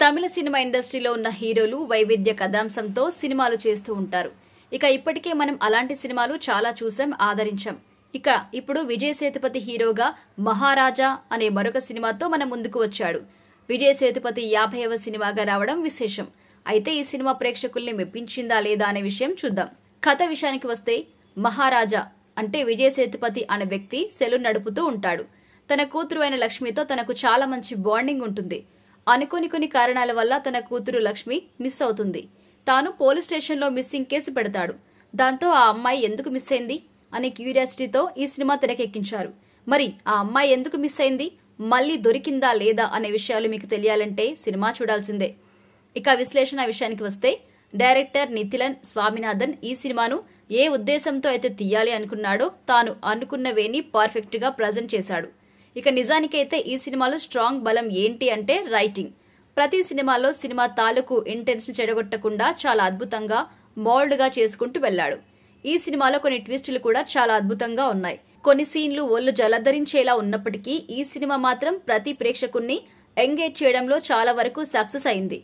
తమిళ cinema ఇండస్ట్రీలో ఉన్న హీరోలు వైవిధ్య కథాంశంతో సినిమాలు చేస్తూ ఉంటారు. ఇప్పటికే మనం అలాంటి సినిమాలు చాలా చూసాం, ఆదరించాం. ఇప్పుడు విజయ్ సేతుపతి హీరోగా మహారాజా అనే మరొక సినిమాతో మన ముందుకు వచ్చాడు. విజయ్ సేతుపతి 50వ సినిమాగా రావడం విశేషం. అయితే ఈ సినిమా ప్రేక్షకుల్ని మెప్పించిందా లేదా అనే విషయం చూద్దాం. కథ విషయానికి వస్తే, మహారాజా అంటే విజయ్ సేతుపతి అనే వ్యక్తి సెలూన్ నడుపుతూ ఉంటాడు. తన కూతురు అయిన లక్ష్మితో తనకు చాలా మంచి బాండింగ్ ఉంటుంది. అనుకోని కొన్ని కారణాల వల్ల తన కూతురు లక్ష్మి మిస్ అవుతుంది. తాను పోలీస్ స్టేషన్లో మిస్సింగ్ కేసు పెడతాడు. దాంతో ఆ అమ్మాయి ఎందుకు మిస్ అయింది అనే క్యూరియాసిటీతో ఈ సినిమా తెరకెక్కించారు. మరి ఆ అమ్మాయి ఎందుకు మిస్ అయింది, మళ్లీ దొరికిందా లేదా అనే విషయాలు మీకు తెలియాలంటే సినిమా చూడాల్సిందే. విశ్లేషణ విషయానికి వస్తే, డైరెక్టర్ నితిలన్ స్వామినాథన్ ఈ సినిమాను ఏ ఉద్దేశంతో అయితే తీయాలి అనుకున్నాడో తాను అనుకున్నవేని పర్ఫెక్ట్ గా ప్రజెంట్ చేశాడు. నిజానికైతే ఈ సినిమాలో స్ట్రాంగ్ బలం ఏంటి అంటే రైటింగ్. ప్రతి సినిమాలో సినిమా తాలూకు ఇంటెన్స్ చెడగొట్టకుండా చాలా అద్భుతంగా మోల్డ్ గా చేసుకుంటూ వెళ్లాడు. ఈ సినిమాలో కొన్ని ట్విస్టులు కూడా చాలా అద్భుతంగా ఉన్నాయి. కొన్ని సీన్లు ఒళ్ళు జలధరించేలా ఉన్నప్పటికీ ఈ సినిమా మాత్రం ప్రతి ప్రేక్షకుణ్ణి ఎంగేజ్ చేయడంలో చాలా వరకు సక్సెస్ అయింది.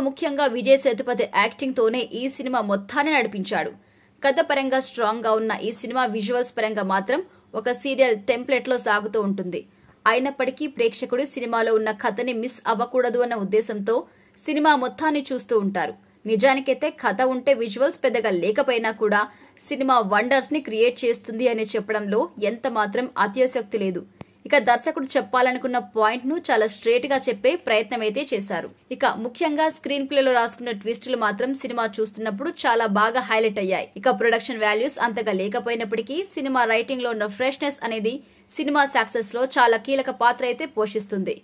ముఖ్యంగా విజయ్ సేతుపతి యాక్టింగ్ తోనే ఈ సినిమా మొత్తాన్ని నడిపించాడు. కథ పరంగా స్ట్రాంగ్ గా ఉన్న ఈ సినిమా విజువల్స్ పరంగా మాత్రం ఒక సీరియల్ టెంప్లెట్ లో సాగుతూ ఉంటుంది. అయినప్పటికీ ప్రేక్షకుడు సినిమాలో ఉన్న కథని మిస్ అవ్వకూడదు అన్న ఉద్దేశంతో సినిమా మొత్తాన్ని చూస్తూ ఉంటారు. నిజానికైతే కథ ఉంటే విజువల్స్ పెద్దగా లేకపోయినా కూడా సినిమా వండర్స్ ని క్రియేట్ చేస్తుంది అని చెప్పడంలో ఎంత మాత్రం అత్యోశక్తి లేదు. దర్శకుడు చెప్పాలనుకున్న పాయింట్ ను చాలా స్ట్రేట్ గా చెప్పే ప్రయత్నం అయితే చేశారు. ముఖ్యంగా స్క్రీన్ ప్లేలో రాసుకున్న ట్విస్టులు మాత్రం సినిమా చూస్తున్నప్పుడు చాలా బాగా హైలైట్ అయ్యాయి. ప్రొడక్షన్ వాల్యూస్ అంతగా లేకపోయినప్పటికీ సినిమా రైటింగ్ లో ఉన్న ఫ్రెష్నెస్ అనేది సినిమా సక్సెస్ లో చాలా కీలక పాత్ర అయితే పోషిస్తుంది.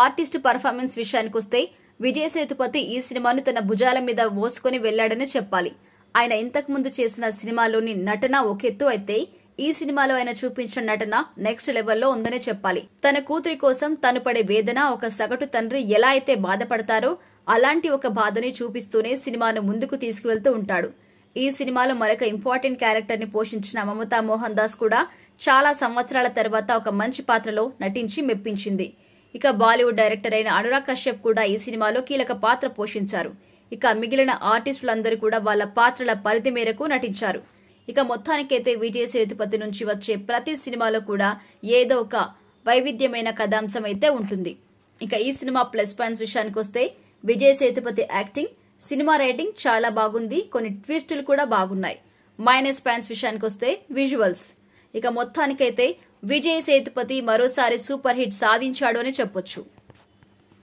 ఆర్టిస్ట్ పర్ఫార్మెన్స్ విషయానికి వస్తే, విజయ్ సేతుపతి ఈ సినిమాను తన భుజాల మీద మోసుకొని వెళ్లాడని చెప్పాలి. ఆయన ఇంతకు ముందు చేసిన సినిమాలోని నటన ఒకెత్తు అయితే, ఈ సినిమాలో ఆయన చూపించిన నటన నెక్స్ట్ లెవెల్లో ఉందనే చెప్పాలి. తన కూతురి కోసం తను పడే వేదన ఒక సగటు తండ్రి ఎలా అయితే బాధపడతారో అలాంటి ఒక బాధని చూపిస్తూనే సినిమాను ముందుకు తీసుకువెళ్తూ ఉంటాడు. ఈ సినిమాలో మరొక ఇంపార్టెంట్ క్యారెక్టర్ ని పోషించిన మమతా మోహన్ దాస్ కూడా చాలా సంవత్సరాల తర్వాత ఒక మంచి పాత్రలో నటించి మెప్పించింది. బాలీవుడ్ డైరెక్టర్ అయిన అనురాగ్ కశ్యప్ కూడా ఈ సినిమాలో కీలక పాత్ర పోషించారు. మిగిలిన ఆర్టిస్టులందరూ కూడా వాళ్ళ పాత్రల పరిధి మేరకు నటించారు. మొత్తానికైతే విజయ్ సేతుపతి నుంచి వచ్చే ప్రతి సినిమాలో కూడా ఏదో ఒక వైవిధ్యమైన కథాంశం అయితే ఉంటుంది. ఈ సినిమా ప్లస్ పాయింట్స్ విషయానికి వస్తే, Vijay Sethupathi acting, cinema writing చాలా బాగుంది, కొన్ని ట్విస్టులు కూడా బాగున్నాయి. మైనస్ పాయింట్స్ విషయానికి వస్తే విజువల్స్. మొత్తానికైతే విజయ్ సేతుపతి మరోసారి సూపర్ హిట్ సాధించాడు అని చెప్పొచ్చు.